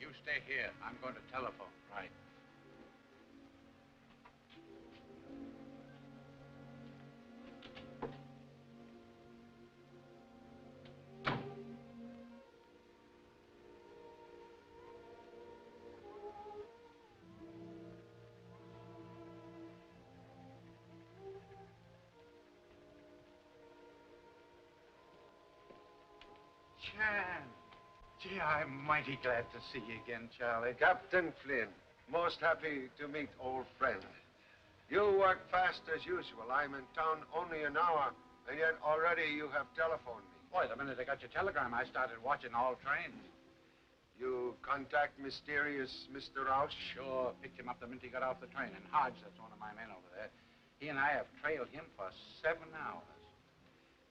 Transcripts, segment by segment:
You stay here. I'm going to telephone. Right. Chan. Gee, I'm mighty glad to see you again, Charlie. Captain Flynn, most happy to meet old friend. You work fast as usual. I'm in town only an hour, and yet already you have telephoned me. Boy, the minute I got your telegram, I started watching all trains. You contact mysterious Mr. Rouse? Sure. Picked him up the minute he got off the train. And Hodge, that's one of my men over there. He and I have trailed him for 7 hours.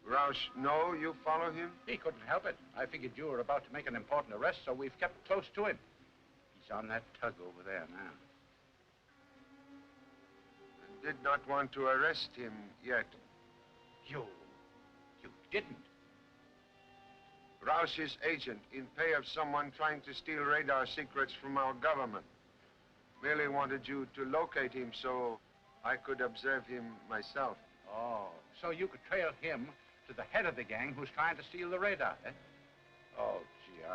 Rouse, no, you follow him? He couldn't help it. I figured you were about to make an important arrest, so we've kept close to him. He's on that tug over there now. I did not want to arrest him yet. You didn't? Rouse's agent in pay of someone trying to steal radar secrets from our government. Merely wanted you to locate him so I could observe him myself. Oh, so you could trail him to the head of the gang who's trying to steal the radar, eh? Oh, gee,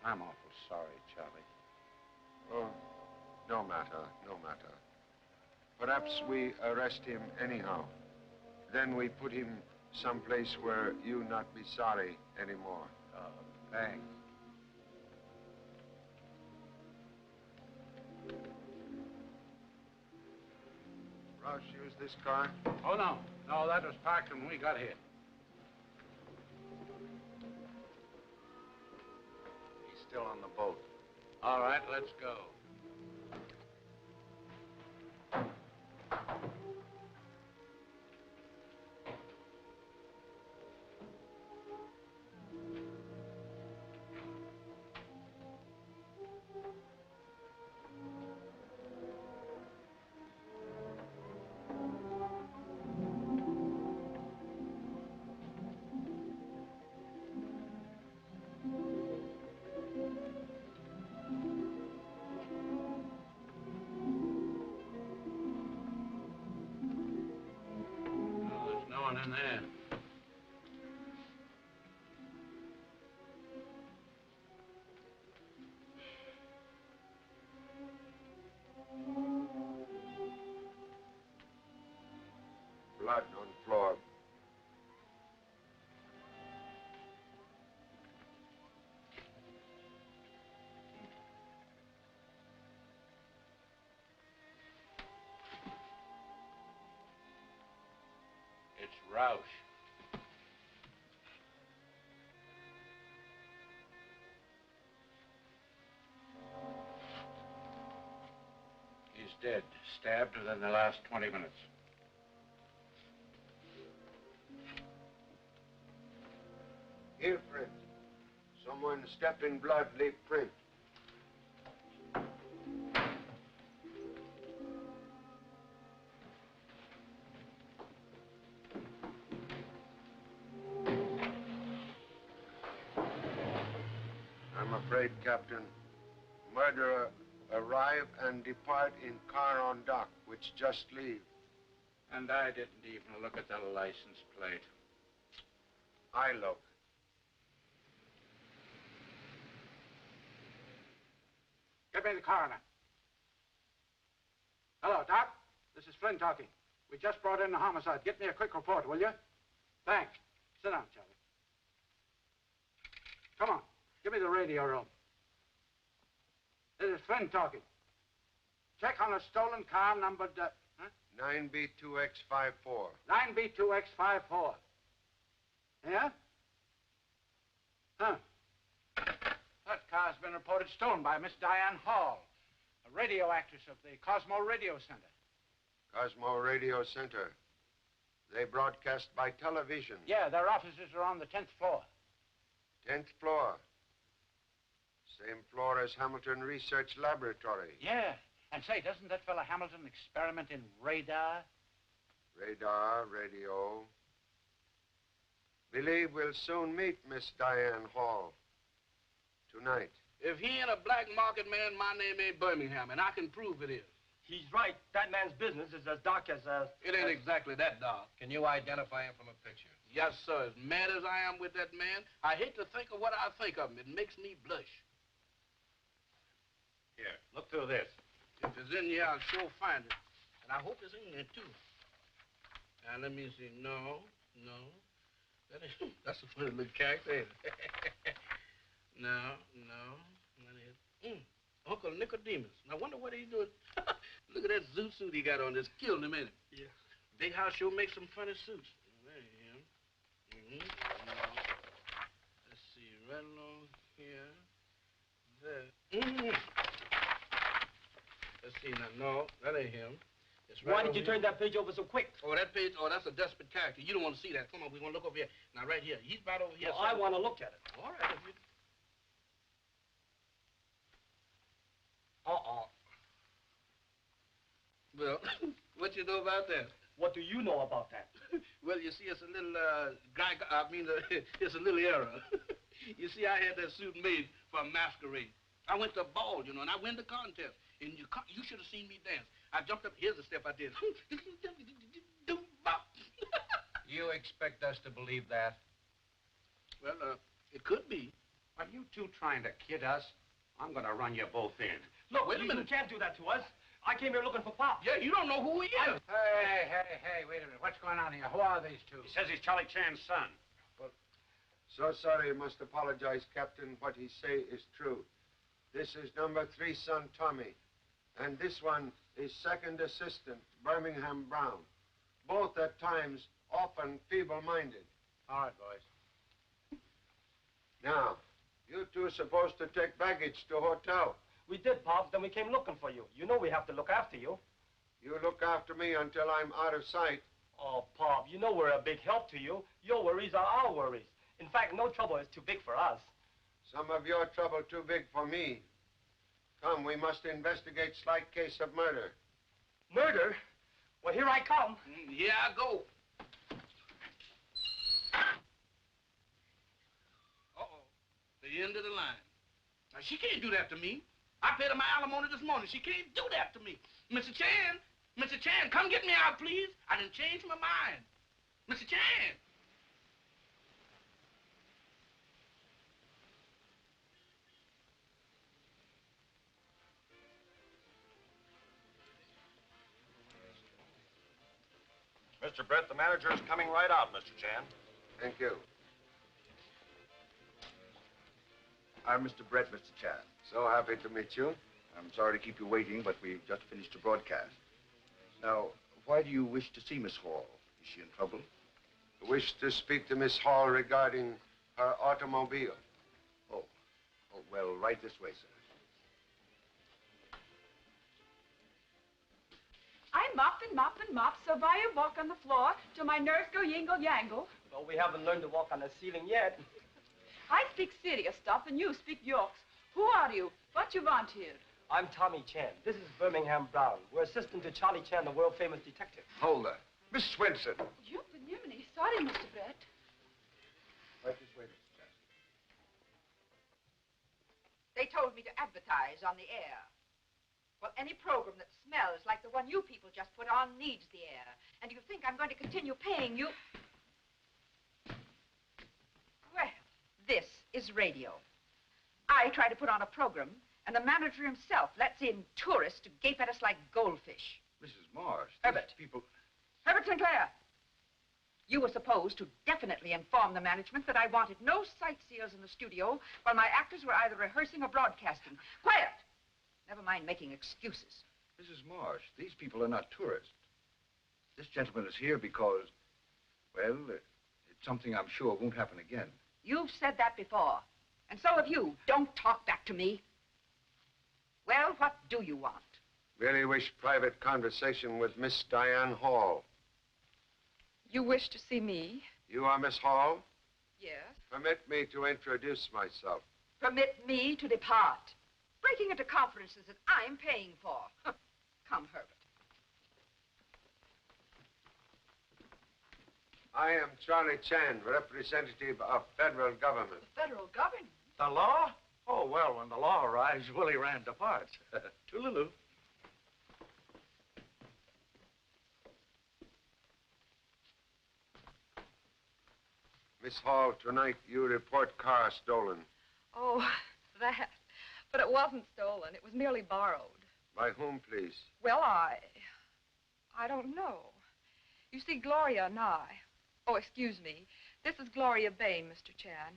I'm awful sorry, Charlie. Oh, no matter, no matter. Perhaps we arrest him anyhow. Then we put him someplace where you not be sorry anymore. Oh, thanks. Rouse use this car? Oh, no. No, that was parked when we got here. He's still on the boat. All right, let's go. man. Blood on floor. It's Roush. He's dead, stabbed within the last 20 minutes. Here, print. Someone stepped in blood, leave print. I'm afraid, Captain, murderer arrive and depart in car on dock, which just leave. And I didn't even look at the license plate. I look. Get me the coroner. Hello, Doc. This is Flynn talking. We just brought in a homicide. Get me a quick report, will you? Thanks. Sit down, Charlie. Come on. Give me the radio room. This is Flynn talking. Check on a stolen car numbered, 9B2X54. 9B2X54. Yeah? Huh. That car's been reported stolen by Miss Diane Hall, a radio actress of the Cosmo Radio Center. Cosmo Radio Center. They broadcast by television. Yeah, their offices are on the 10th floor. 10th floor. Same floor as Hamilton Research Laboratory. Yeah. And say, doesn't that fella Hamilton experiment in radar? Radar, radio. Believe we'll soon meet Miss Diane Hall. Tonight. If he ain't a black market man, my name ain't Birmingham, and I can prove it is. He's right. That man's business is as dark as It ain't exactly that dark. Can you identify him from a picture? Yes, sir. As mad as I am with that man, I hate to think of what I think of him. It makes me blush. Here, look through this. If it's in here, I'll sure find it. And I hope it's in there, too. Now, let me see. No. That's a funny little character, ain't it? No. Uncle Nicodemus. I wonder what he's doing. Look at that zoot suit he got on. That's killing him, ain't it? Yeah. Big house sure makes some funny suits. There you am. No. Let's see. Right along here. There. Let's see now. No, that ain't him. It's right. Why did you turn that page over so quick? Oh, that page? Oh, that's a desperate character. You don't want to see that. Come on, we're going to look over here. Now, right here. He's right over here. Well, I want to look at it. All right. If you... Well, what you know about that? What do you know about that? Well, you see, it's a little, it's a little error. You see, I had that suit made for a masquerade. I went to a ball, you know, and I win the contest. And you should have seen me dance. I jumped up. Here's the step I did. You expect us to believe that? Well, it could be. Are you two trying to kid us? I'm going to run you both in. Look, wait a minute. You can't do that to us. I came here looking for Pop. Yeah, you don't know who he is. Hey, wait a minute. What's going on here? Who are these two? He says he's Charlie Chan's son. Well, so sorry, must apologize, Captain. What he say is true. This is number 3 son, Tommy. And this one is second assistant, Birmingham Brown. Both at times often feeble-minded. All right, boys. Now, you two are supposed to take baggage to hotel. We did, Pop. Then we came looking for you. You know we have to look after you. You look after me until I'm out of sight. Oh, Pop, you know we're a big help to you. Your worries are our worries. In fact, no trouble is too big for us. Some of your trouble too big for me. Come, we must investigate slight case of murder. Murder? Well, here I come. Here I go. Uh-oh. The end of the line. Now, she can't do that to me. I paid her my alimony this morning. She can't do that to me. Mr. Chan, come get me out, please. I done changed my mind. Mr. Chan! Mr. Brett, the manager is coming right out, Mr. Chan. Thank you. I'm Mr. Brett, Mr. Chan. So happy to meet you. I'm sorry to keep you waiting, but we just finished a broadcast. Now, why do you wish to see Miss Hall? Is she in trouble? I wish to speak to Miss Hall regarding her automobile. Oh, well, right this way, sir. I mop and mop and mop, so I walk on the floor till my nerves go yingle-yangle. Well, we haven't learned to walk on the ceiling yet. I speak serious stuff and you speak Yorks. Who are you? What you want here? I'm Tommy Chan. This is Birmingham Brown. We're assistant to Charlie Chan, the world-famous detective. Hold that. Miss Swenson. You Benimini. Sorry, Mr. Brett. Right this way, Mr. Chan. They told me to advertise on the air. Well, any program that smells like the one you people just put on needs the air. And you think I'm going to continue paying you? Well, this is radio. I try to put on a program, and the manager himself lets in tourists to gape at us like goldfish. Mrs. Marsh. Herbert. People... Herbert Sinclair. You were supposed to definitely inform the management that I wanted no sightseers in the studio while my actors were either rehearsing or broadcasting. Quiet! Never mind making excuses. Mrs. Marsh, these people are not tourists. This gentleman is here because, well, it's something I'm sure won't happen again. You've said that before. And so have you. Don't talk back to me. Well, what do you want? Really wish private conversation with Miss Diane Hall. You wish to see me? You are Miss Hall? Yes? Permit me to introduce myself. Permit me to depart. Breaking into conferences that I'm paying for. Come, Herbert. I am Charlie Chan, representative of federal government. The federal government? The law? Oh, well, when the law arrives, Willie Rand departs. Toodaloo. Miss Hall, tonight you report car stolen. Oh, that. But it wasn't stolen. It was merely borrowed. By whom, please? Well, I don't know. You see, Gloria and I... Oh, excuse me. This is Gloria Bain, Mr. Chan.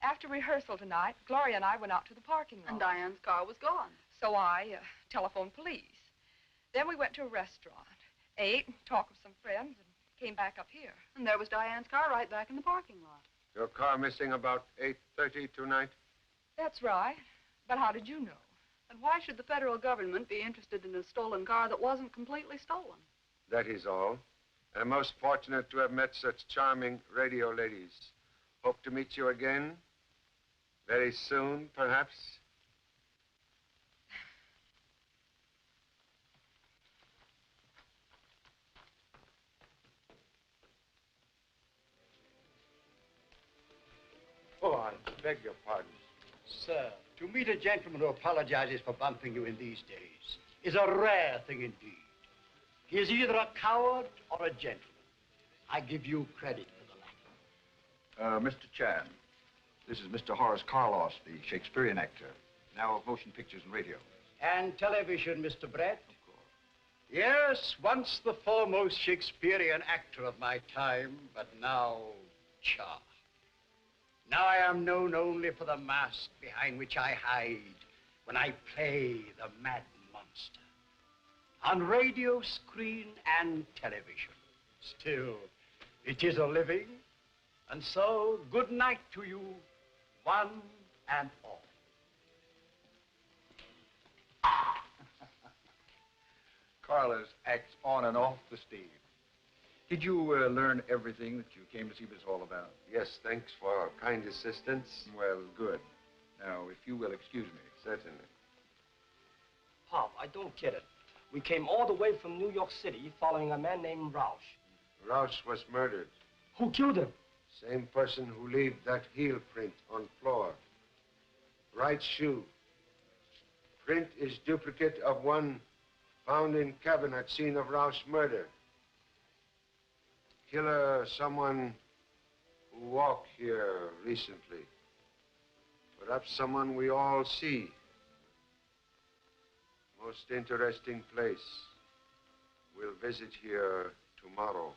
After rehearsal tonight, Gloria and I went out to the parking lot. And Diane's car was gone. So I telephoned police. Then we went to a restaurant, ate, talked with some friends, and came back up here. And there was Diane's car right back in the parking lot. Your car missing about 8:30 tonight? That's right. But how did you know? And why should the federal government be interested in a stolen car that wasn't completely stolen? That is all. I'm most fortunate to have met such charming radio ladies. Hope to meet you again. Very soon, perhaps. Oh, I beg your pardon. Sir, to meet a gentleman who apologizes for bumping you in these days is a rare thing indeed. He is either a coward or a gentleman. I give you credit for the latter. Mr. Chan, this is Mr. Horace Carlos, the Shakespearean actor, now of motion pictures and radio. And television, Mr. Brett. Of course. Yes, once the foremost Shakespearean actor of my time, but now, cha. Now I am known only for the mask behind which I hide when I play the mad monster. On radio, screen, and television. Still, it is a living. And so, good night to you, one and all. Carlos acts on and off the stage. Did you learn everything that you came to see Miss Hall about? Yes, thanks for kind assistance. Well, good. Now, if you will excuse me. Certainly. Pop, I don't get it. We came all the way from New York City following a man named Roush. Roush was murdered. Who killed him? Same person who left that heel print on floor. Right shoe. Print is duplicate of one found in cabin at scene of Roush's murder. killer someone who walked here recently. Perhaps someone we all see. Most interesting place. We'll visit here tomorrow.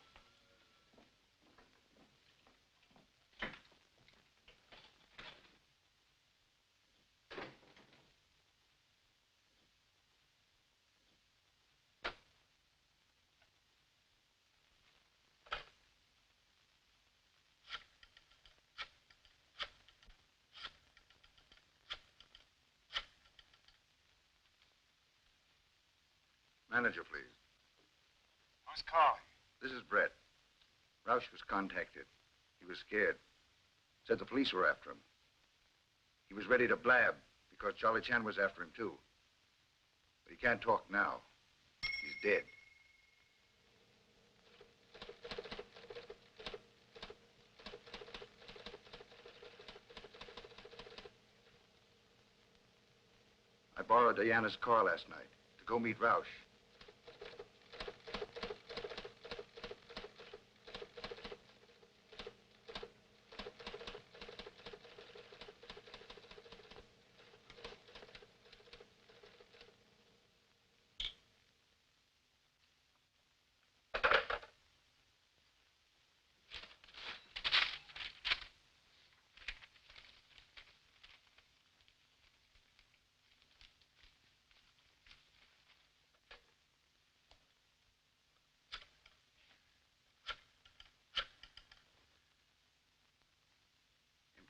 Manager, please. Who's calling? This is Brett. Roush was contacted. He was scared. Said the police were after him. He was ready to blab because Charlie Chan was after him, too. But he can't talk now. He's dead. I borrowed Diana's car last night to go meet Roush.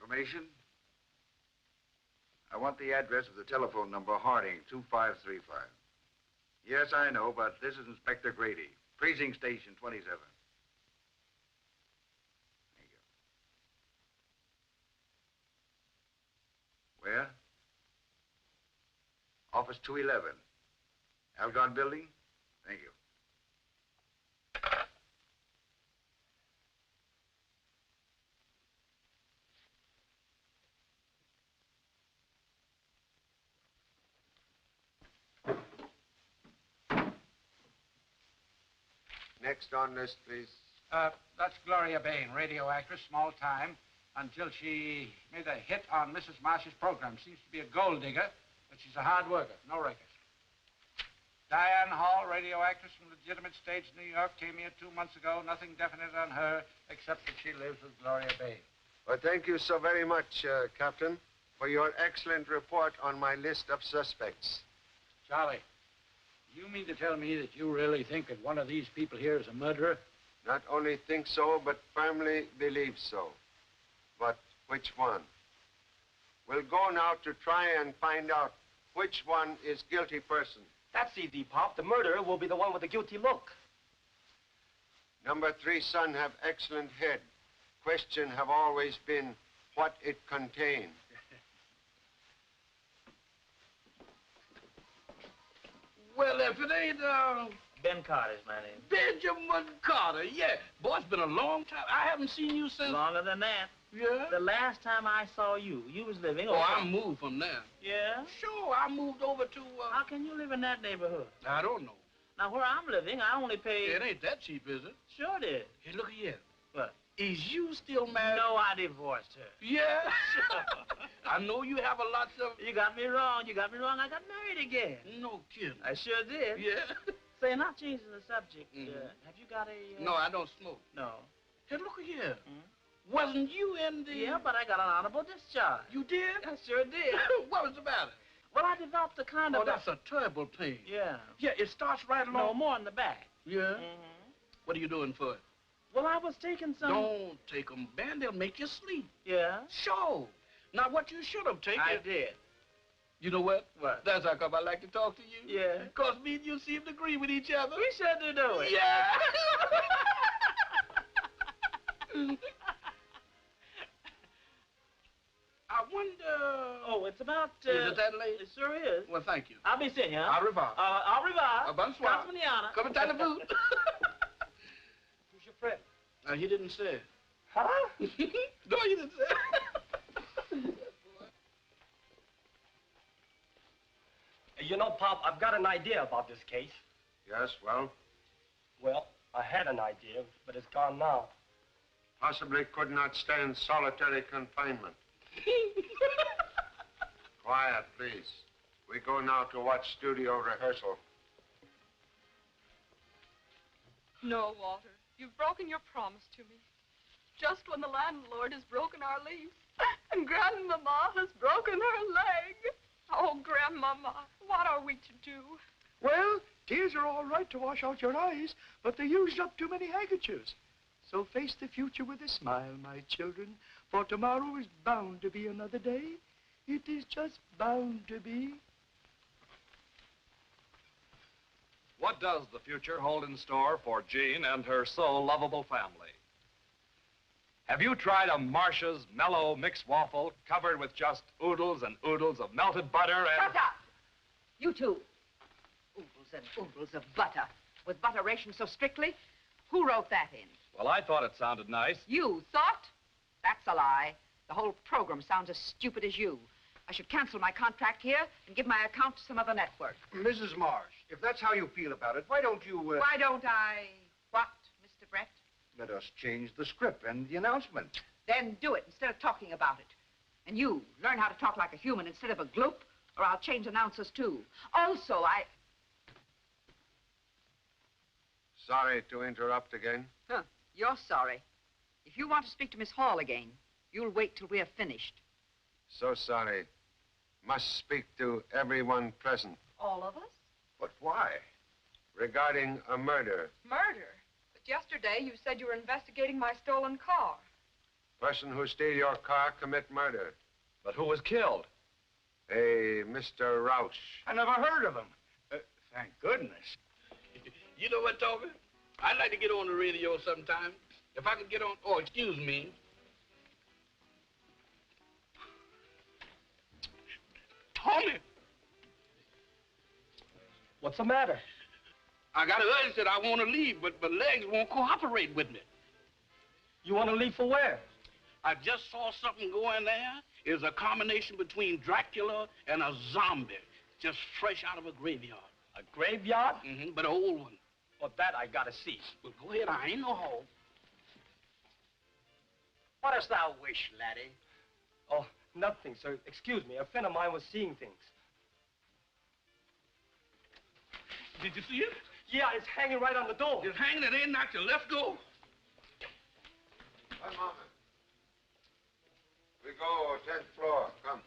Information? I want the address of the telephone number, Harding, 2535. Yes, I know, but this is Inspector Grady, Precinct Station 27. Thank you. Where? Office 211. Algon Building? Thank you. Next on list, please. That's Gloria Bain, radio actress, small time, until she made a hit on Mrs. Marsh's program. Seems to be a gold digger, but she's a hard worker, no record. Diane Hall, radio actress from legitimate stage, New York, came here 2 months ago. Nothing definite on her, except that she lives with Gloria Bain. Well, thank you so very much, Captain, for your excellent report on my list of suspects. Charlie, you mean to tell me that you really think that one of these people here is a murderer? Not only think so, but firmly believe so. But which one? We'll go now to try and find out which one is guilty person. That's easy, Pop. The murderer will be the one with the guilty look. Number 3 son have excellent head. Question have always been what it contained. Well, if it ain't, Ben Carter's my name. Benjamin Carter, yeah. Boy, it's been a long time. I haven't seen you since... Longer than that. Yeah? The last time I saw you, you was living Oh, over... I moved from there. Yeah? Sure, I moved over to, How can you live in that neighborhood? I don't know. Now, where I'm living, I only pay... It ain't that cheap, is it? Sure it is. Hey, look here. What? Is you still married? No, I divorced her. Yeah? I know you have a lot of... You got me wrong. You got me wrong. I got married again. No kidding. I sure did. Yeah? Say, not changing the subject. Mm-hmm. Have you got a... No, I don't smoke. No. Hey, look here. Wasn't you in the... Yeah, but I got an honorable discharge. You did? I sure did. What was the matter? Well, I developed a kind of... Oh, that's a terrible pain. Yeah. Yeah, it starts right along... No, more in the back. Yeah? Mm-hmm. What are you doing for it? Well, I was taking some... Don't take them, Ben. They'll make you sleep. Yeah? Sure. Now, what you should have taken... I did. You know what? What? That's how come I like to talk to you. Yeah. Because me and you seem to agree with each other. We sure do know it. Yeah. I wonder... Oh, it's about... Is it that late? It sure is. Well, thank you. I'll be seeing you. Au revoir. Au revoir. Bonsoir. Ganz manana. Come and food. Who's your friend? He didn't say. Huh? No, you didn't say. You know, Pop, I've got an idea about this case. Yes, well? Well, I had an idea, but it's gone now. Possibly could not stand solitary confinement. Quiet, please. We go now to watch studio rehearsal. No, Walter. You've broken your promise to me. Just when the landlord has broken our lease, and Grandmama has broken her leg. Oh, Grandmama, what are we to do? Well, tears are all right to wash out your eyes, but they used up too many handkerchiefs. So face the future with a smile, my children, for tomorrow is bound to be another day. It is just bound to be. What does the future hold in store for Jean and her so lovable family? Have you tried a Marcia's mellow mixed waffle covered with just oodles and oodles of melted butter and... Shut up! You two. Oodles and oodles of butter. With butter rationed so strictly? Who wrote that in? Well, I thought it sounded nice. You thought? That's a lie. The whole program sounds as stupid as you. I should cancel my contract here and give my account to some other network. Mrs. Marsh, if that's how you feel about it, why don't you, Why don't I... What, Mr. Brett? Let us change the script and the announcement. Then do it instead of talking about it. And you, learn how to talk like a human instead of a gloop, or I'll change announcers too. Also, Sorry to interrupt again. Huh, you're sorry. If you want to speak to Miss Hall again, you'll wait till we're finished. So sorry. Must speak to everyone present. All of us? But why? Regarding a murder. Murder? But yesterday you said you were investigating my stolen car. Person who steal your car commit murder. But who was killed? A Mr. Roush. I never heard of him. Thank goodness. You know what, Toler? I'd like to get on the radio sometime. If I could get on... Oh, excuse me. Tommy! What's the matter? I got an urge that I want to leave, but my legs won't cooperate with me. You want to leave for where? I just saw something going there. It's a combination between Dracula and a zombie, just fresh out of a graveyard. A graveyard? Mm-hmm, but an old one. Well, that I gotta see. Well, go ahead. I ain't no hog. What dost thou wish, laddie? Oh, nothing, sir. Excuse me. A friend of mine was seeing things. Did you see it? Yeah, it's hanging right on the door. It's hanging at the knock your left door. One moment. We go 10th floor. Come.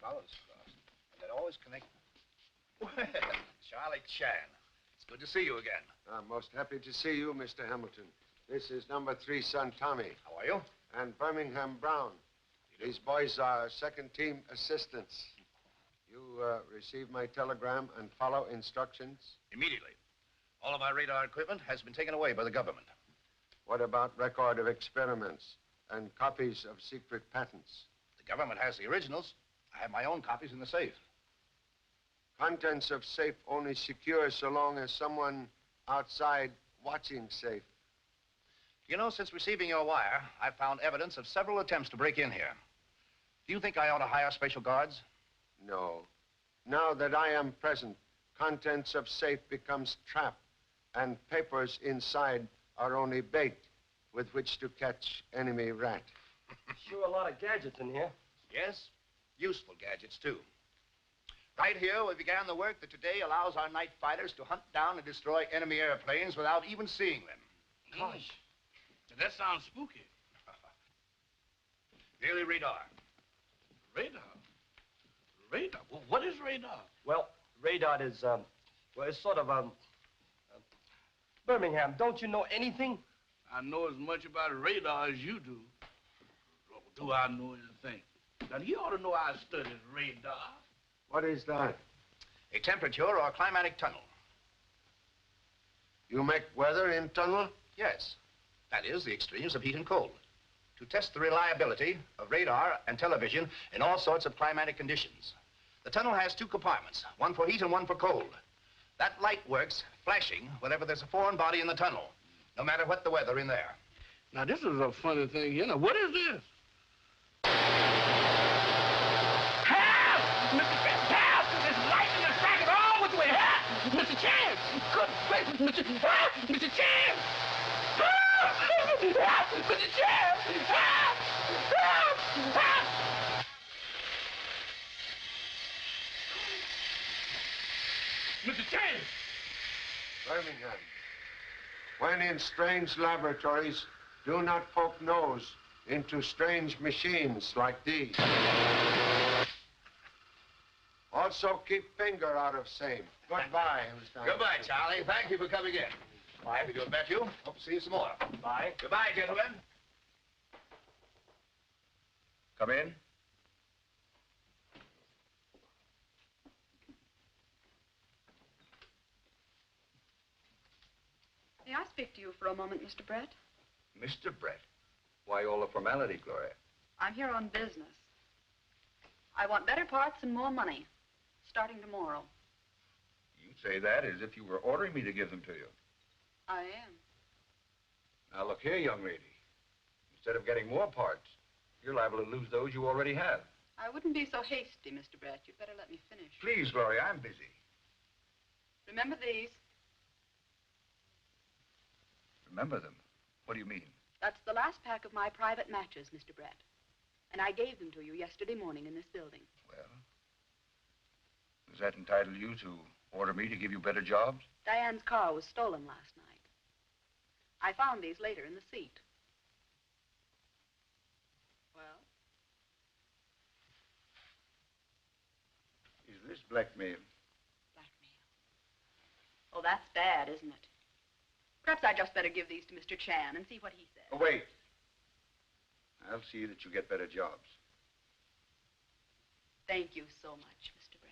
And they're always connected. Well, Charlie Chan. It's good to see you again. I'm most happy to see you, Mr. Hamilton. This is number 3 son, Tommy. How are you? And Birmingham Brown. These boys are second-team assistants. You receive my telegram and follow instructions? Immediately. All of our radar equipment has been taken away by the government. What about record of experiments and copies of secret patents? The government has the originals. I have my own copies in the safe. Contents of safe only secure so long as someone outside watching safe. You know, since receiving your wire, I've found evidence of several attempts to break in here. Do you think I ought to hire special guards? No. Now that I am present, contents of safe becomes trap, and papers inside are only bait with which to catch enemy rat. Sure a lot of gadgets in here. Yes, useful gadgets, too. Right here, we began the work that today allows our night fighters to hunt down and destroy enemy airplanes without even seeing them. Gosh, that sounds spooky. Daily radar. Radar? Radar? Well, what is radar? Well, radar is, well, it's sort of, Birmingham, don't you know anything? I know as much about radar as you do. Do I know anything? Now, you ought to know I studied radar. What is that? A temperature or climatic tunnel. You make weather in tunnel? Yes. That is, the extremes of heat and cold. to test the reliability of radar and television in all sorts of climatic conditions. The tunnel has 2 compartments, one for heat and one for cold. That light works flashing whenever there's a foreign body in the tunnel, no matter what the weather in there. Now, this is a funny thing here. Now, what is this? Help! Mr. Chance, help! There's lightning and striking all which way. Help! Mr. Chance! Good gracious, help! Mr. Chance! Help! Help! Mr. Chance! Help! Help! Help! Mr. Chance! Birmingham, when in strange laboratories, do not poke nose into strange machines like these. Also keep finger out of same. Goodbye, Mr. Goodbye, Charlie. Thank you for coming in. Well, happy to have met you. Hope to see you some more. Bye. Goodbye, gentlemen. Come in. May I speak to you for a moment, Mr. Brett? Mr. Brett. Why all the formality, Gloria? I'm here on business. I want better parts and more money, starting tomorrow. You say that as if you were ordering me to give them to you. I am. Now, look here, young lady. Instead of getting more parts, you're liable to lose those you already have. I wouldn't be so hasty, Mr. Brett. You'd better let me finish. Please, Gloria, I'm busy. Remember these? Remember them? What do you mean? That's the last pack of my private matches, Mr. Brett. And I gave them to you yesterday morning in this building. Well, does that entitle you to order me to give you better jobs? Diane's car was stolen last night. I found these later in the seat. Well? Is this blackmail? Blackmail. Oh, that's bad, isn't it? Perhaps I'd just better give these to Mr. Chan and see what he says. Oh, wait. I'll see that you get better jobs. Thank you so much, Mr. Brett.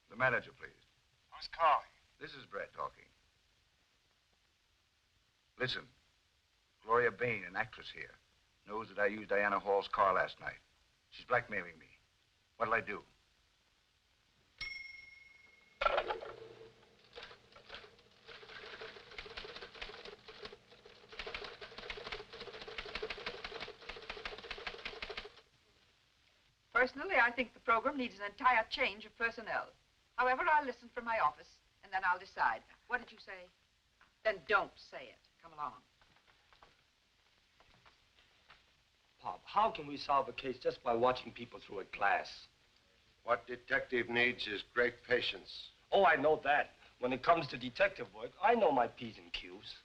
The manager, please. Who's calling? This is Brett talking. Listen, Gloria Bain, an actress here, knows that I used Diana Hall's car last night. She's blackmailing me. What'll I do? Personally, I think the program needs an entire change of personnel. However, I'll listen from my office, and then I'll decide. What did you say? Then don't say it. Come along. Pop, how can we solve a case just by watching people through a glass? What detective needs is great patience. Oh, I know that. When it comes to detective work, I know my P's and Q's.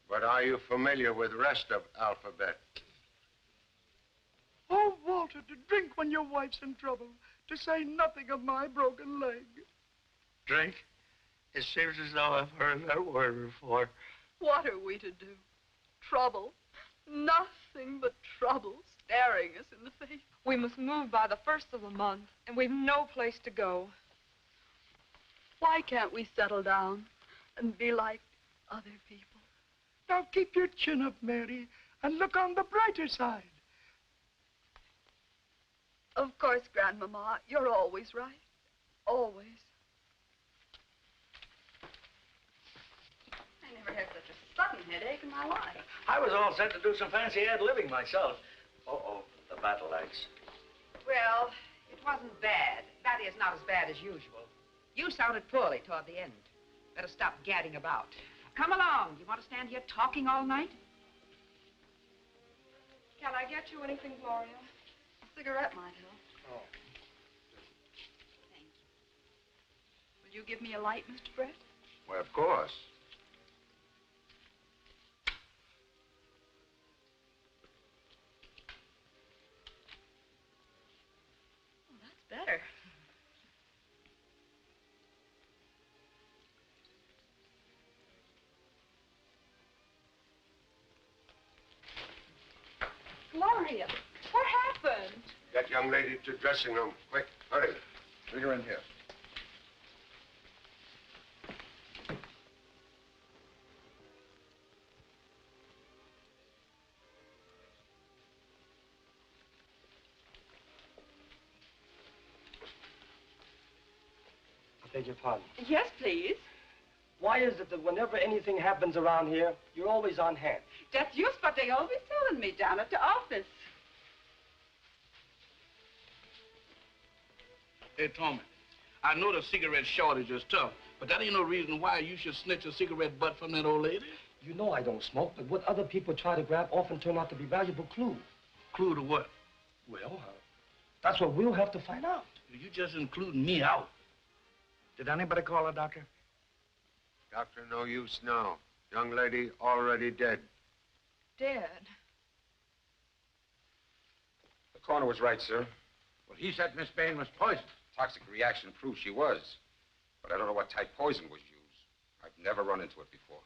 But are you familiar with the rest of alphabet? Oh, Walter, to drink when your wife's in trouble, to say nothing of my broken leg. Drink? It seems as though I've heard that word before. What are we to do? Trouble. Nothing but trouble staring us in the face. We must move by the 1st of the month, and we've no place to go. Why can't we settle down and be like other people? Now keep your chin up, Mary, and look on the brighter side. Of course, Grandmama, you're always right. Always. I never had such a sudden headache in my life. I was all set to do some fancy ad-libbing myself. Uh-oh, the battle axe. Well, it wasn't bad. That is, not as bad as usual. You sounded poorly toward the end. Better stop gadding about. Come along. You want to stand here talking all night? Can I get you anything, Gloria? A cigarette might help. Oh. Thank you. Will you give me a light, Mr. Brett? Well, of course. Oh, that's better. Gloria, what happened? That young lady to dressing room. Quick, hurry. Bring her in here. I beg your pardon. Yes, please. Why is it that whenever anything happens around here, you're always on hand? That's just what they always telling me down at the office. Hey, Tommy, I know the cigarette shortage is tough, but that ain't no reason why you should snitch a cigarette butt from that old lady. You know I don't smoke, but what other people try to grab often turn out to be valuable clues. Clue to what? Well, that's what we'll have to find out. You just including me out. Did anybody call a doctor? Doctor, no use now. Young lady already dead. Dead? The coroner was right, sir. Well, he said Miss Bain was poisoned. Toxic reaction proves she was. But I don't know what type poison was used. I've never run into it before.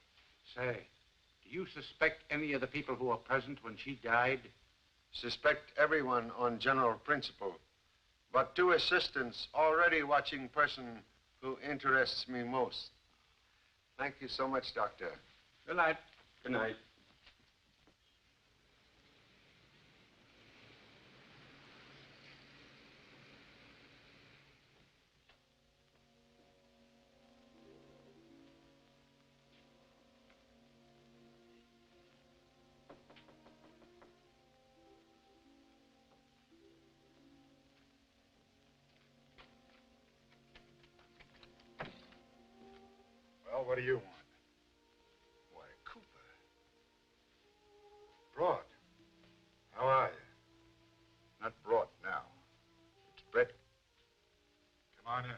Say, do you suspect any of the people who were present when she died? Suspect everyone on general principle. But two assistants already watching person who interests me most. Thank you so much, Doctor. Good night. Good night. Well, what do you want? Why, Cooper. Broad. How are you? Not Broad now. It's Brett. Come on in.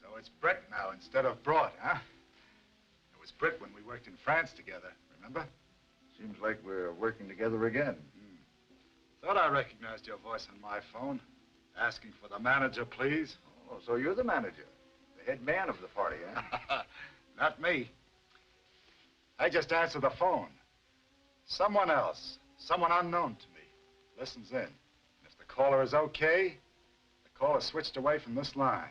So it's Brett now instead of Broad, huh? It was Brett when we worked in France together, remember? Seems like we're working together again. Thought I recognized your voice on my phone. Asking for the manager, please. Oh, so you're the manager, the head man of the party, huh? Not me. I just answer the phone. Someone else, someone unknown to me, listens in. If the caller is okay, the caller switched away from this line.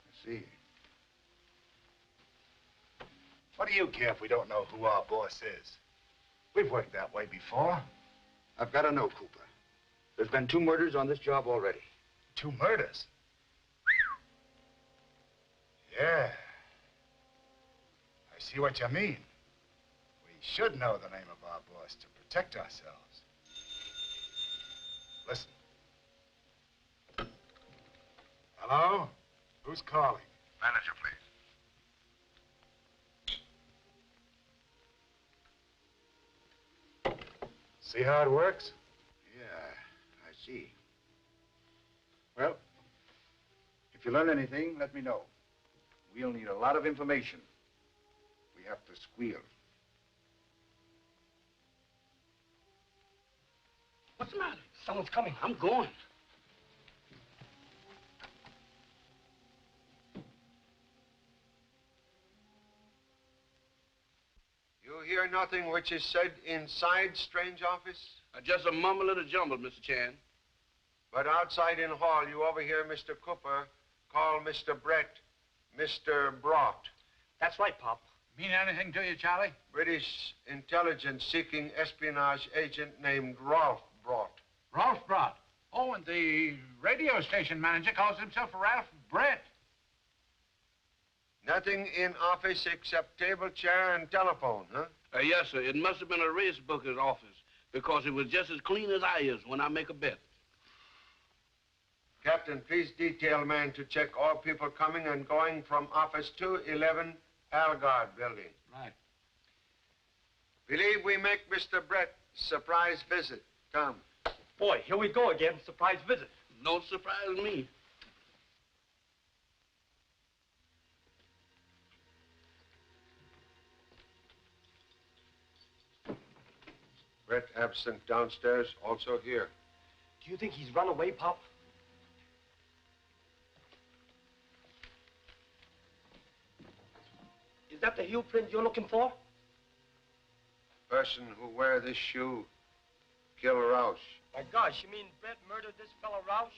I see. What do you care if we don't know who our boss is? We've worked that way before. I've got to know, Cooper. There's been 2 murders on this job already. 2 murders? Yeah. I see what you mean. We should know the name of our boss to protect ourselves. Listen. Hello? Who's calling? Manager, please. See how it works? Yeah, I see. Well, if you learn anything, let me know. We'll need a lot of information. We have to squeal. What's the matter? Someone's coming. I'm going. You hear nothing which is said inside strange office? Just a mumble and a jumble, Mr. Chan. But outside in hall, you overhear Mr. Cooper call Mr. Brett Mr. Brought. That's right, Pop. Mean anything to you, Charlie? British intelligence seeking espionage agent named Rolf Brought. Ralph Brott. Oh, and the radio station manager calls himself Ralph Brett. Nothing in office except table, chair, and telephone, huh? Yes, sir. It must have been a race booker's office because it was just as clean as I is when I make a bet. Captain, please detail man to check all people coming and going from office 211 Algard building. Right. Believe we make Mr. Brett surprise visit. Come. Boy, here we go again. Surprise visit. Don't surprise me. Brett absent downstairs, also here. Do you think he's run away, Pop? Is that the heel print you're looking for? Person who wear this shoe kill Roush. My gosh, you mean Brett murdered this fellow Roush?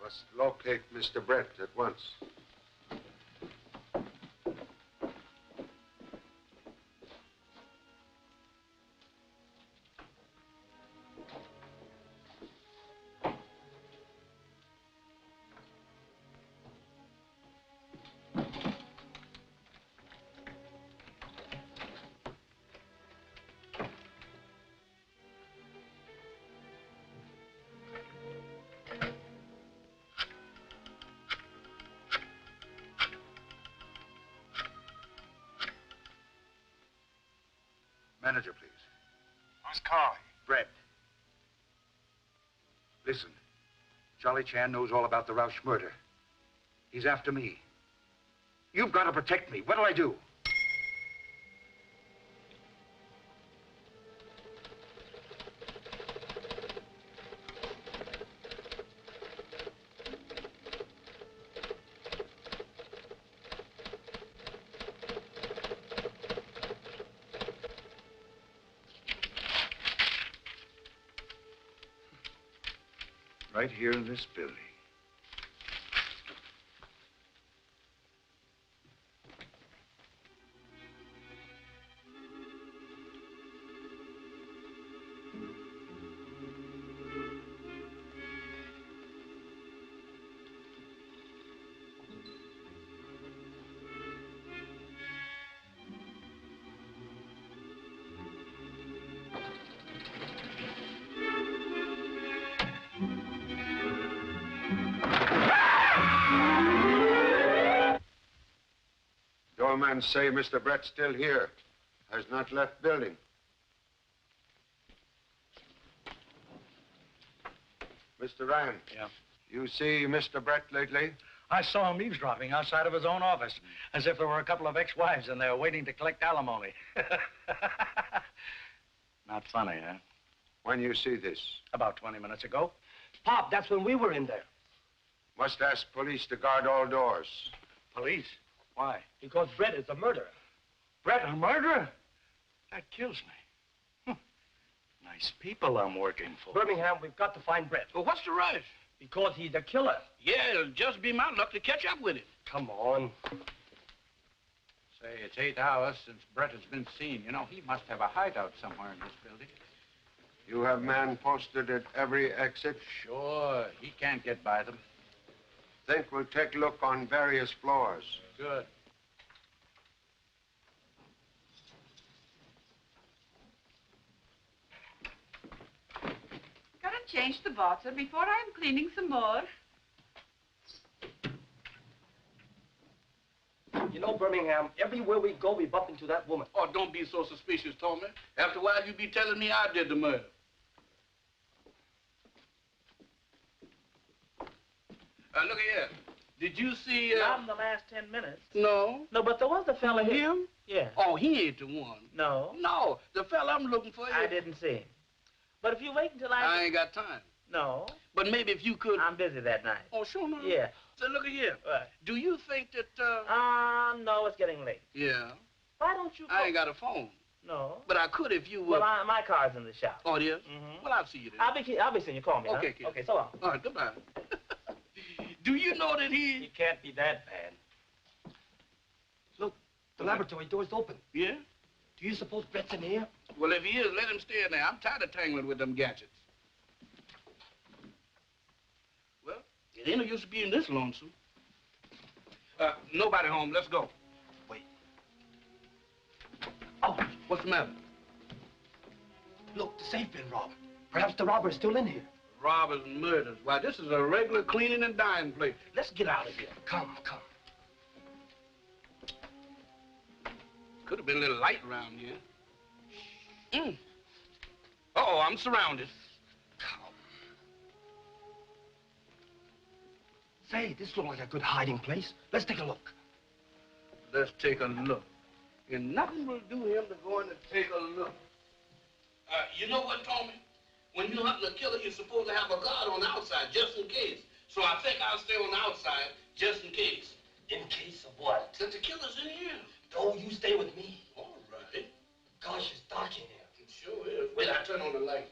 Must locate Mr. Brett at once. Manager, please. Who's calling? Brett. Listen, Charlie Chan knows all about the Roush murder. He's after me. You've got to protect me. What'll I do? Right here in this building. Doorman say Mr. Brett's still here. Has not left building. Mr. Ryan. Yeah? You see Mr. Brett lately? I saw him eavesdropping outside of his own office, as if there were a couple of ex-wives in there waiting to collect alimony. Not funny, huh? When you see this? About 20 minutes ago. Pop, that's when we were in there. Must ask police to guard all doors. Police? Why? Because Brett is a murderer. Brett, a murderer? That kills me. Nice people I'm working for. Birmingham, we've got to find Brett. Well, what's the rush? Because he's the killer. Yeah, it'll just be my luck to catch up with it. Come on. Say, it's 8 hours since Brett has been seen. You know, he must have a hideout somewhere in this building. You have men posted at every exit? Sure. He can't get by them. Think we'll take a look on various floors. Good. Gotta change the water before I'm cleaning some more. You know, Birmingham, everywhere we go, we bump into that woman. Oh, don't be so suspicious, Toler. After a while, you be telling me I did the murder. Look here. Did you see, Not in the last 10 minutes. No. No, but there was a fella here. Him? Yeah. Oh, he ain't the one. No. No, the fella I'm looking for. I didn't see him. But if you wait until I ain't got time. No. But maybe if you could... I'm busy that night. Oh, sure, no. Yeah. So look here. What? Do you think that, no, it's getting late. Yeah. Why don't you... I ain't got a phone. No. But I could if you would. Well, my car's in the shop. Oh, it is? Mm-hmm. Well, I'll see you then. I'll be seeing you. Call me, Okay, huh? kid. Okay, so long. All right, goodbye. Do you know that He can't be that bad. Look, the laboratory door's open. Yeah? Do you suppose Brett's in here? Well, if he is, let him stay in there. I'm tired of tangling with them gadgets. Well, it ain't no use being this lonesome. Nobody home. Let's go. Wait. Oh, what's the matter? Look, the safe been robbed. Perhaps the robber's still in here. Robbers and murders. Why, this is a regular cleaning and dyeing place. Let's get out of here. Come. Could have been a little light around here. Uh-oh, I'm surrounded. Say, this looks like a good hiding place. Let's take a look. Let's take a look. And nothing will do him to go in and take a look. You know what, Tommy? When you're hunting a killer, you're supposed to have a guard on the outside, just in case. So I think I'll stay on the outside, just in case. In case of what? That the killer's in here. No, you stay with me. All right. Gosh, it's dark in here. It sure is. Wait, I turn on the light.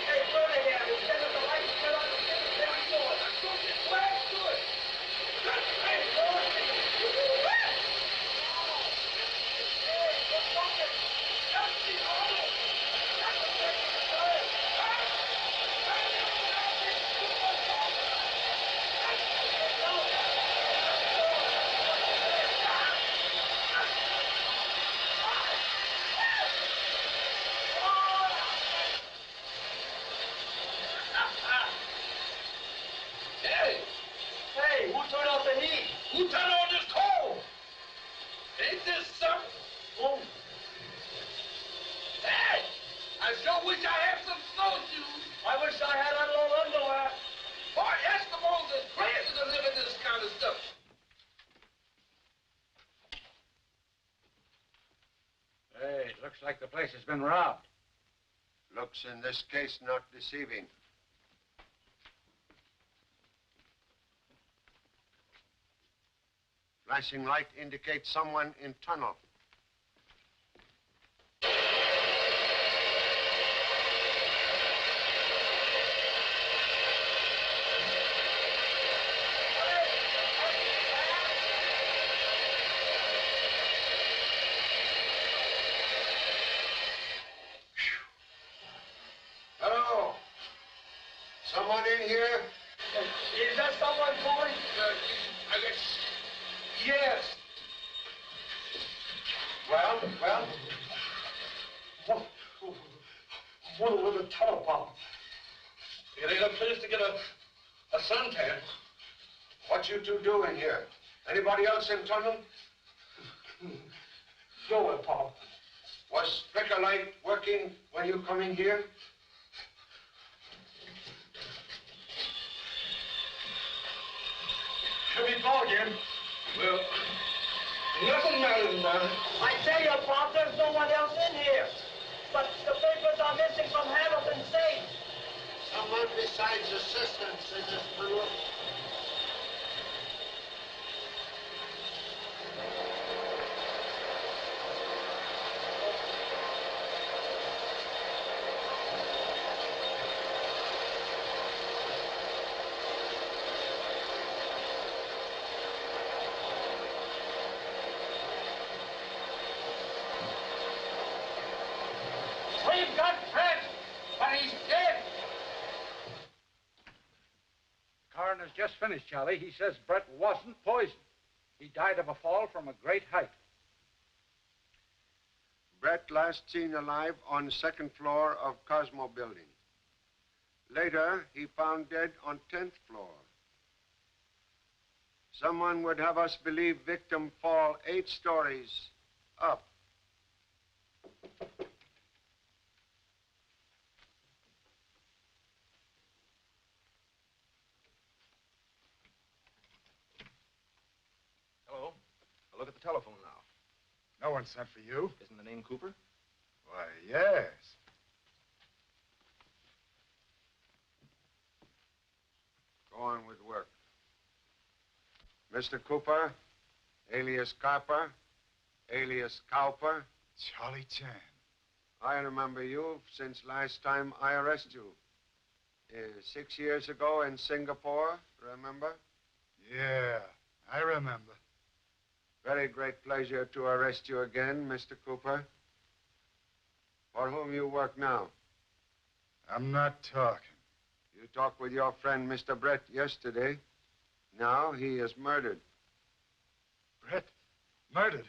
Hey, Birmingham, instead of the lights, turn on the thing very door. Let's go this way. Do it. Hey, Hey, who turned off the heat? Who turned on this coal? Ain't this something? Oh. Hey! I sure wish I had some snowshoes. I wish I had long underwear. Boy, Eskimos is crazy to live in this kind of stuff. Hey, it looks like the place has been robbed. Looks in this case not deceiving. Flashing light indicates someone in tunnel. Hello? Someone in here? Is there someone calling? I guess. Yes. Well? What was a tunnel bomb? It ain't a place to get a suntan. What you two doing here? Anybody else in tunnel? Nowhere, Pop. Was flicker light working when you come in here? Should we go again? Well, nothing matters about it. I tell you, Pop, there's no one else in here. But the papers are missing from Hamilton's safe. Someone besides assistants in this tunnel. We've got Brett, but he's dead. The coroner's just finished, Charlie. He says Brett wasn't poisoned. He died of a fall from a great height. Brett last seen alive on the second floor of Cosmo building. Later, he found dead on 10th floor. Someone would have us believe victim fall 8 stories up. Hello. I'll look at the telephone now. No one sent for you. Isn't the name Cooper? Why, yes. Go on with work. Mr. Cooper, alias Copper, alias Cowper. Charlie Chan. I remember you since last time I arrested you. 6 years ago in Singapore, remember? Yeah, I remember. Very great pleasure to arrest you again, Mr. Cooper. For whom you work now? I'm not talking. You talked with your friend, Mr. Brett, yesterday. Now he is murdered. Brett? Murdered?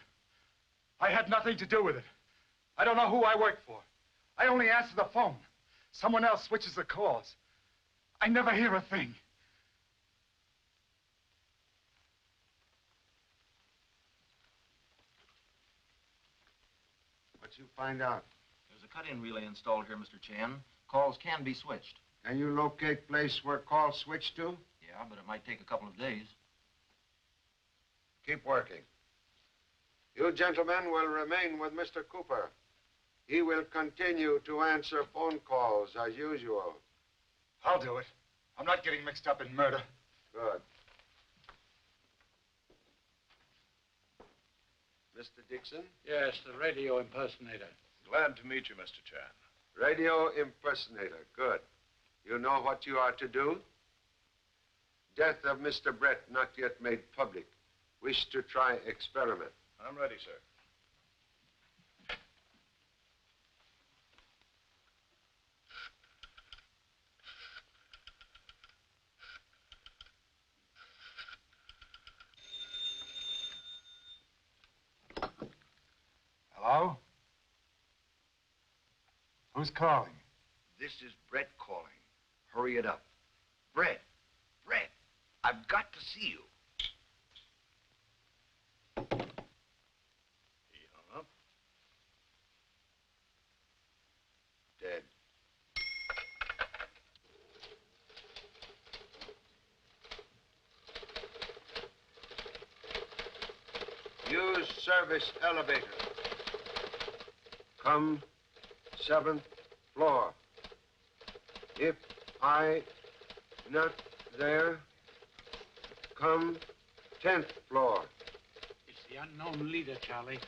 I had nothing to do with it. I don't know who I work for. I only answer the phone. Someone else switches the calls. I never hear a thing. you find out? There's a cut-in relay installed here, Mr. Chan. Calls can be switched. Can you locate place where calls switch to? Yeah, but it might take a couple of days. Keep working. You gentlemen will remain with Mr. Cooper. He will continue to answer phone calls as usual. I'll do it. I'm not getting mixed up in murder. Good. Mr. Dixon? Yes, the radio impersonator. Glad to meet you, Mr. Chan. Radio impersonator. Good. You know what you are to do? Death of Mr. Brett not yet made public. Wish to try experiment. I'm ready, sir. Hello? Who's calling? This is Brett calling. Hurry it up. Brett, I've got to see you. He hung up. Dead. Use service elevator. Come 7th floor. If I not there, come 10th floor. It's the unknown leader, Charlie.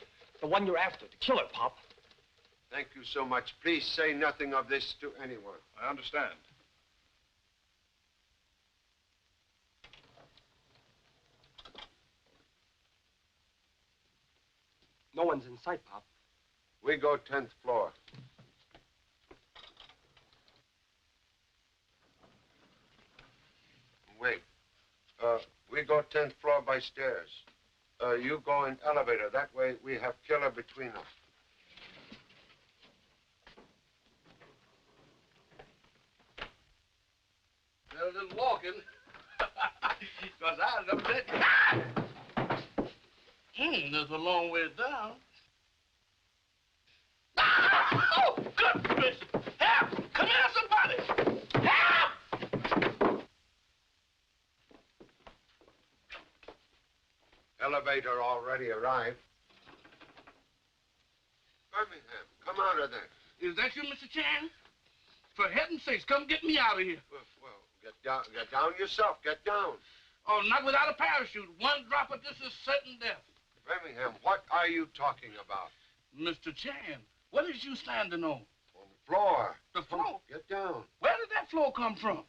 The one you're after, the killer, Pop. Thank you so much. Please say nothing of this to anyone. I understand. No one's in sight, Pop. We go 10th floor. Wait. We go 10th floor by stairs. You go in elevator. That way we have killer between us. Well, a little walking. Because I was upset. Ah! That's a long way down. Ah! Oh, goodness! Help! Come here, somebody! Help! Elevator already arrived. Birmingham, come out of there. Is that you, Mr. Chan? For heaven's sakes, come get me out of here. Well, get down yourself. Get down. Oh, not without a parachute. One drop of this is certain death. Birmingham, what are you talking about? Mr. Chan, what is you standing on? On the floor. The floor? Get down. Where did that floor come from?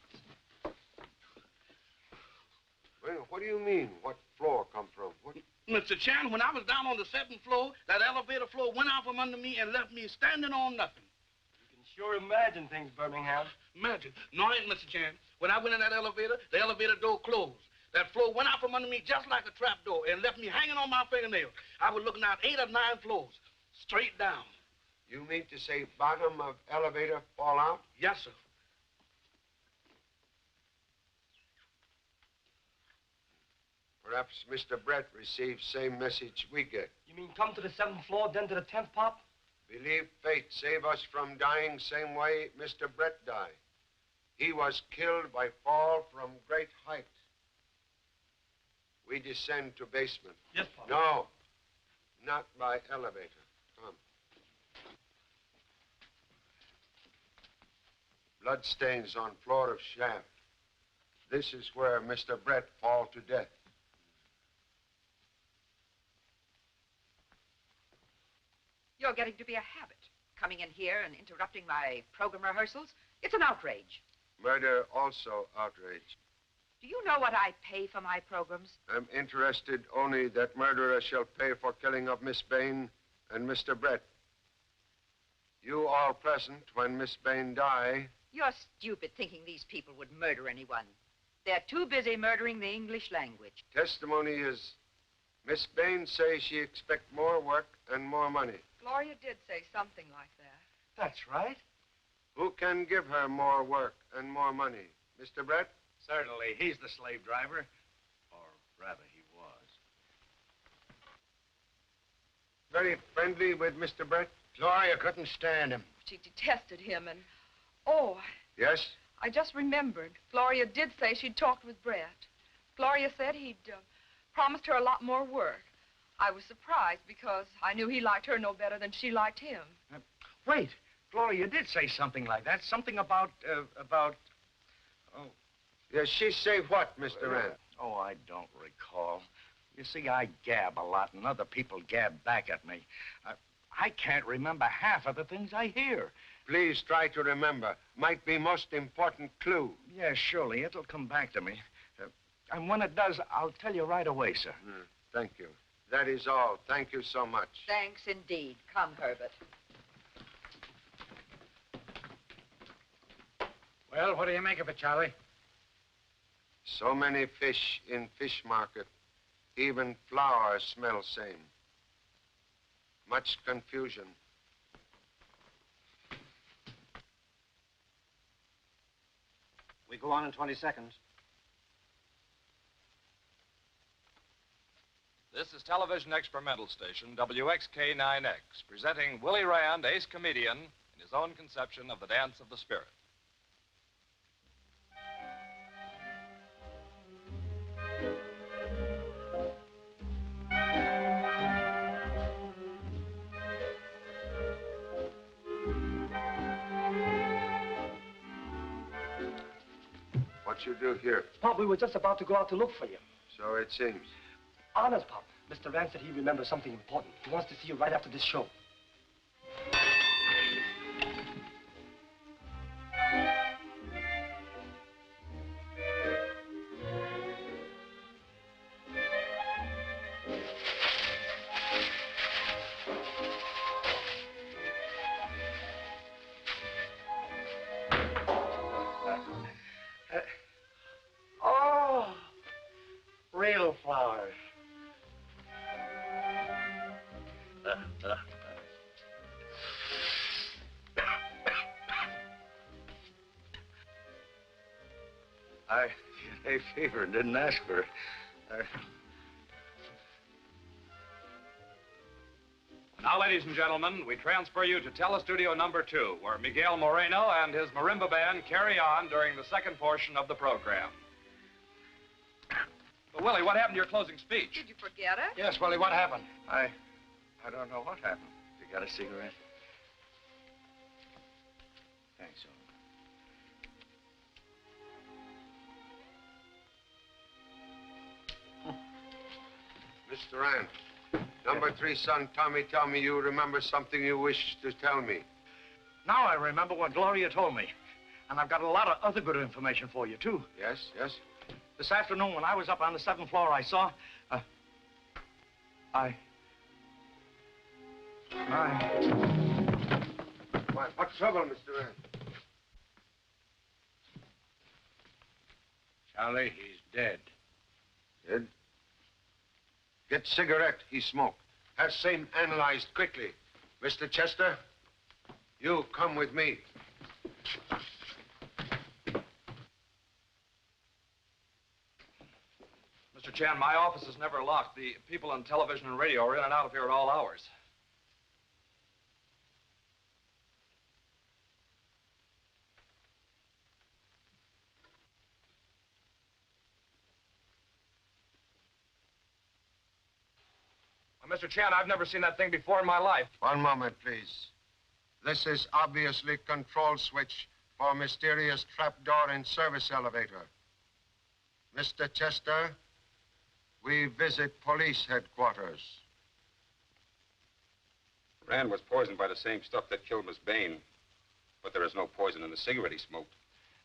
Well, what do you mean, what floor come from? What? Mr. Chan, when I was down on the 7th floor, that elevator floor went out from under me and left me standing on nothing. You can sure imagine things, Birmingham. Imagine. No, I ain't, Mr. Chan. When I went in that elevator, the elevator door closed. That floor went out from under me just like a trap door and left me hanging on my fingernail. I was looking out 8 or 9 floors, straight down. You mean to say bottom of elevator fall out? Yes, sir. Perhaps Mr. Brett received same message we get. You mean come to the 7th floor, then to the 10th, Pop? Believe fate save us from dying same way Mr. Brett died. He was killed by fall from great height. We descend to basement. Yes, Pop. No, not by elevator. Come. Blood stains on floor of shaft. This is where Mr. Brett fall to death. You're getting to be a habit, coming in here and interrupting my program rehearsals. It's an outrage. Murder also outrage. Do you know what I pay for my programs? I'm interested only that murderer shall pay for killing of Miss Bain and Mr. Brett. You all present when Miss Bain die. You're stupid thinking these people would murder anyone. They're too busy murdering the English language. Testimony is Miss Bain say she expect more work and more money. Gloria did say something like that. That's right. Who can give her more work and more money? Mr. Brett? Certainly. He's the slave driver. Or rather, he was. Very friendly with Mr. Brett? Gloria couldn't stand him. She detested him, and... Oh, Yes? I just remembered. Gloria did say she'd talked with Brett. Gloria said he'd promised her a lot more work. I was surprised because I knew he liked her no better than she liked him. Wait, Gloria did say something like that. Something about. Yes, she say what, Mr. Rand? Oh, I don't recall. You see, I gab a lot, and other people gab back at me. I can't remember half of the things I hear. Please try to remember. Might be most important clue. Yeah, surely. It'll come back to me. And when it does, I'll tell you right away, sir. Thank you. That is all. Thank you so much. Thanks indeed. Come, Herbert. Well, what do you make of it, Charlie? So many fish in fish market. Even flowers smell same. Much confusion. We go on in 20 seconds. This is television experimental station WXK-9X, presenting Willie Rand, ace comedian, in his own conception of the dance of the spirit. What you do here? Pop, we were just about to go out to look for you. So it seems. Honest, Pop. Mr. Rand said he remembers something important. He wants to see you right after this show. Real flowers. I had fever and didn't ask for it. Now, ladies and gentlemen, we transfer you to Telestudio number 2, where Miguel Moreno and his marimba band carry on during the second portion of the program. But, Willie, what happened to your closing speech? Did you forget it? Yes, Willie, what happened? I don't know what happened. You got a cigarette? Thanks, Mr. Rand, number 3 son, Tommy, tell me you remember something you wish to tell me. Now I remember what Gloria told me. And I've got a lot of other good information for you, too. Yes, yes? This afternoon, when I was up on the 7th floor, I saw... What's trouble, Mr. Rand? Charlie, he's dead. Dead? Get cigarette he smoked. Have same analyzed quickly. Mr. Chester, you come with me. Mr. Chan, my office is never locked. The people on television and radio are in and out of here at all hours. Well, Mr. Chan, I've never seen that thing before in my life. One moment, please. This is obviously control switch for mysterious trapdoor in service elevator. Mr. Chester, we visit police headquarters. Rand was poisoned by the same stuff that killed Miss Bain. But there is no poison in the cigarette he smoked.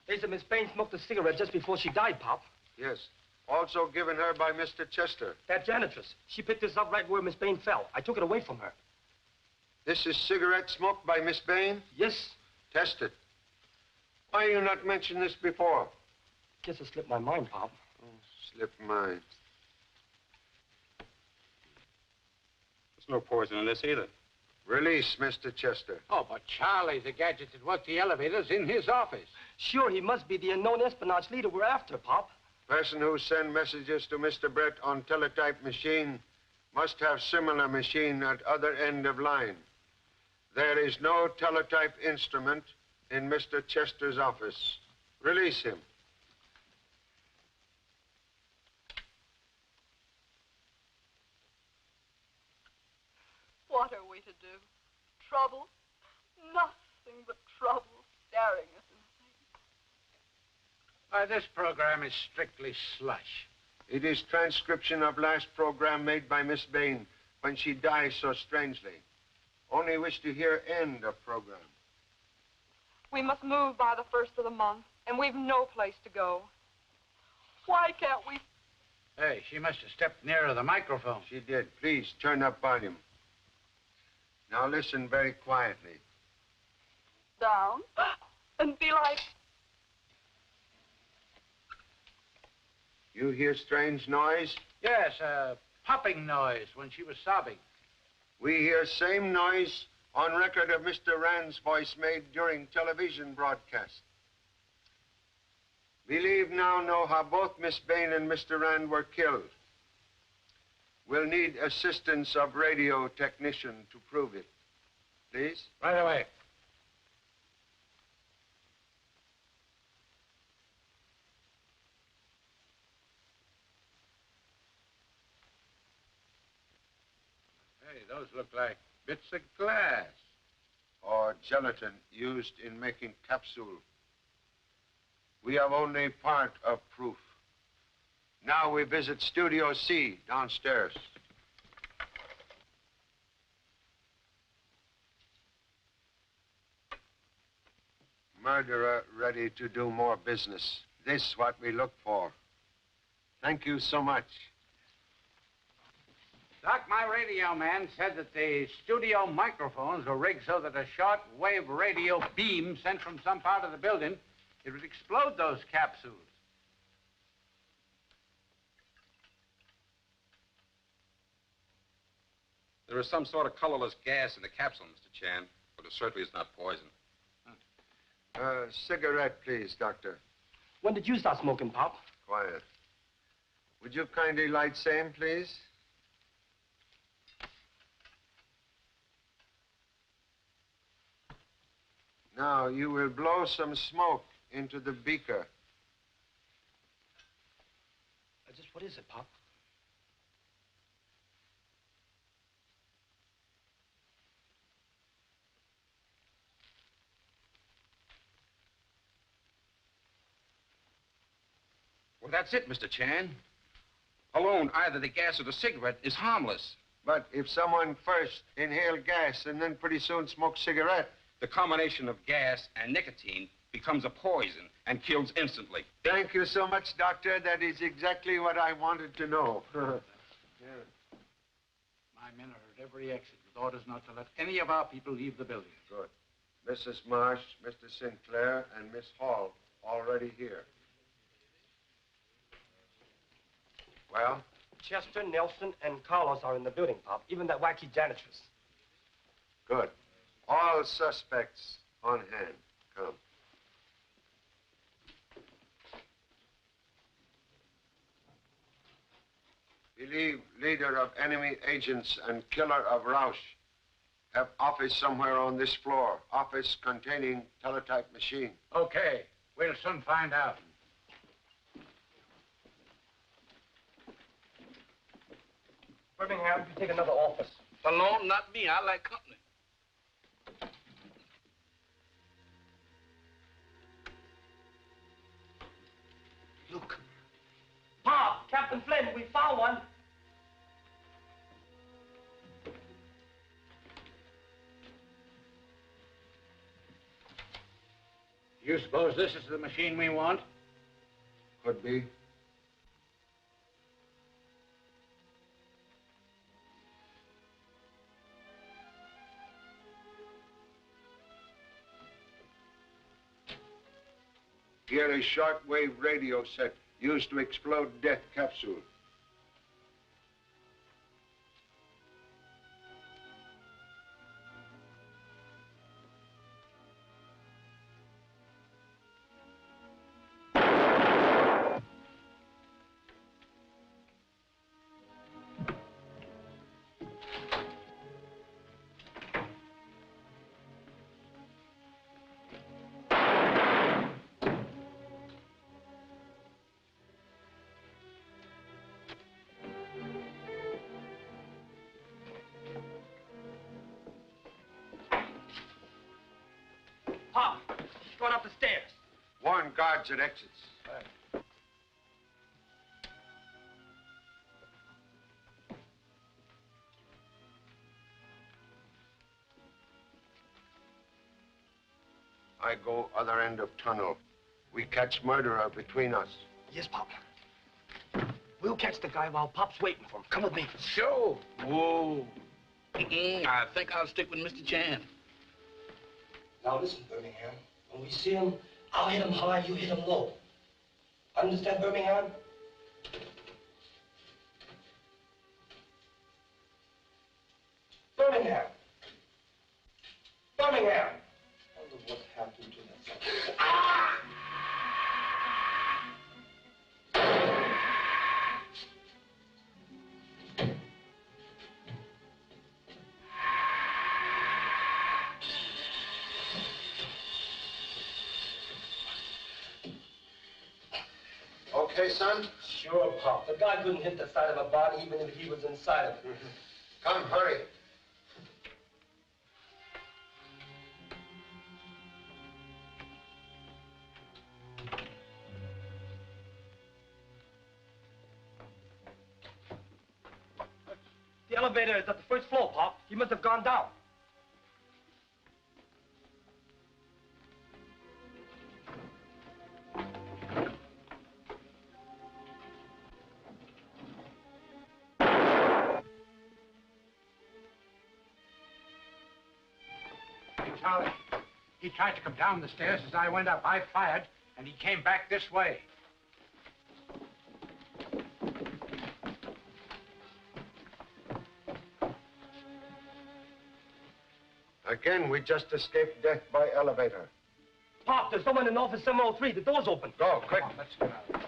They said Miss Bain smoked a cigarette just before she died, Pop. Yes. Also given her by Mr. Chester. That janitress. She picked this up right where Miss Bain fell. I took it away from her. This is cigarette smoked by Miss Bain? Yes. Test it. Why you not mention this before? Guess it slipped my mind, Pop. Oh, slipped mine. There's no poison in this either. Release, Mr. Chester. Oh, but Charlie, the gadget that worked the elevators in his office. Sure, he must be the unknown espionage leader we're after, Pop. Person who send messages to Mr. Brett on teletype machine must have similar machine at other end of line. There is no teletype instrument in Mr. Chester's office. Release him. What are we to do? Trouble? Nothing but trouble staring us in the face. Why, this program is strictly slush. It is transcription of last program made by Miss Bain when she died so strangely. Only wish to hear end of program. We must move by the 1st of the month, and we've no place to go. Why can't we... Hey, she must have stepped nearer the microphone. She did. Please, turn up volume. Now listen very quietly. Down and be like... You hear strange noise? Yes, a popping noise when she was sobbing. We hear same noise on record of Mr. Rand's voice made during television broadcast. Believe now know how both Miss Bain and Mr. Rand were killed. We'll need assistance of radio technician to prove it. Please? Right away. Hey, those look like bits of glass. Or gelatin used in making capsule. We have only part of proof. Now we visit Studio C downstairs. Murderer ready to do more business. This what we look for. Thank you so much. Doc, my radio man said that the studio microphones were rigged so that a short-wave radio beam sent from some part of the building, it would explode those capsules. There is some sort of colorless gas in the capsule, Mr. Chan, but it certainly is not poison. Cigarette, please, Doctor. When did you start smoking, Pop? Quiet. Would you kindly light same, please? Now, you will blow some smoke into the beaker. Just what is it, Pop? Well, that's it, Mr. Chan. Alone, either the gas or the cigarette is harmless. But if someone first inhaled gas and then pretty soon smoked cigarette... The combination of gas and nicotine becomes a poison and kills instantly. Thank you so much, Doctor. That is exactly what I wanted to know. Yeah. My men are at every exit with orders not to let any of our people leave the building. Good. Mrs. Marsh, Mr. Sinclair, and Miss Hall already here. Well? Chester, Nelson, and Carlos are in the building, Pop. Even that wacky janitress. Good. All suspects on hand. Come. Believe leader of enemy agents and killer of Rausch. Have office somewhere on this floor. Office containing teletype machine. Okay. We'll soon find out. Birmingham, you take another office. Alone, not me. I like company. Look. Pop, Captain Flynn, we found one. You suppose this is the machine we want? Could be. Here is shortwave radio set used to explode death capsule. guards at exits. I go other end of tunnel. We catch murderer between us. Yes, Pop. We'll catch the guy while Pop's waiting for him. Come with me. Sure. Whoa. I think I'll stick with Mr. Chan. Now listen, Birmingham. When we see him, I'll hit him high, you hit him low. Understand, Birmingham? Birmingham! Birmingham! I wonder what happened to that. Ah! Okay, son? Sure, Pop. The guy couldn't hit the side of a body even if he was inside of it. Come, hurry. The elevator is at the first floor, Pop. He must have gone down. Charlie, he tried to come down the stairs as I went up. I fired, and he came back this way. Again, we just escaped death by elevator. Pop, there's someone in office 703. The door's open. Go, quick. Come on, let's get out.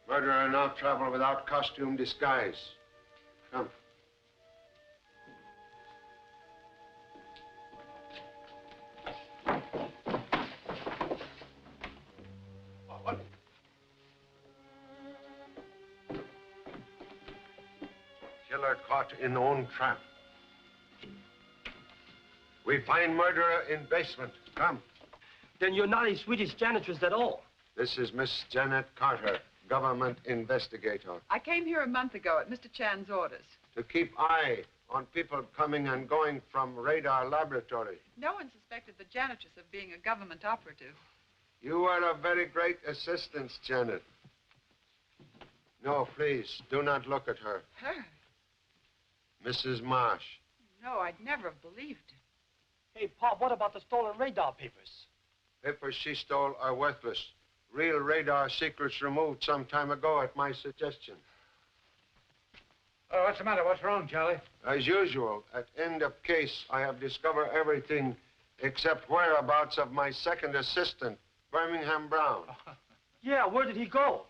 Murderer now travel without costume disguise. Come. What? Killer caught in own trap. We find murderer in basement. Come. Then you're not a Swedish janitress at all. This is Miss Janet Carter, government investigator. I came here a month ago at Mr. Chan's orders. To keep eye on people coming and going from radar laboratory. No one suspected the janitress of being a government operative. You are a very great assistance, Janet. No, please, do not look at her. Her? Mrs. Marsh. No, I'd never have believed it. Hey, Pop, what about the stolen radar papers? Papers she stole are worthless. Real radar secrets removed some time ago at my suggestion. Oh, what's the matter? What's wrong, Charlie? As usual, at end of case, I have discovered everything except whereabouts of my second assistant, Birmingham Brown. Yeah, where did he go?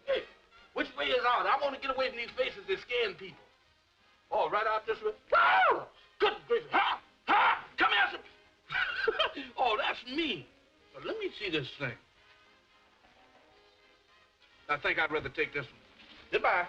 Hey, which way is out? I want to get away from these faces that scaring people. Oh, right out this way? Oh, good gracious. Ha! Ha! Come here, some... Oh, that's me. But let me see this thing. I think I'd rather take this one. Goodbye.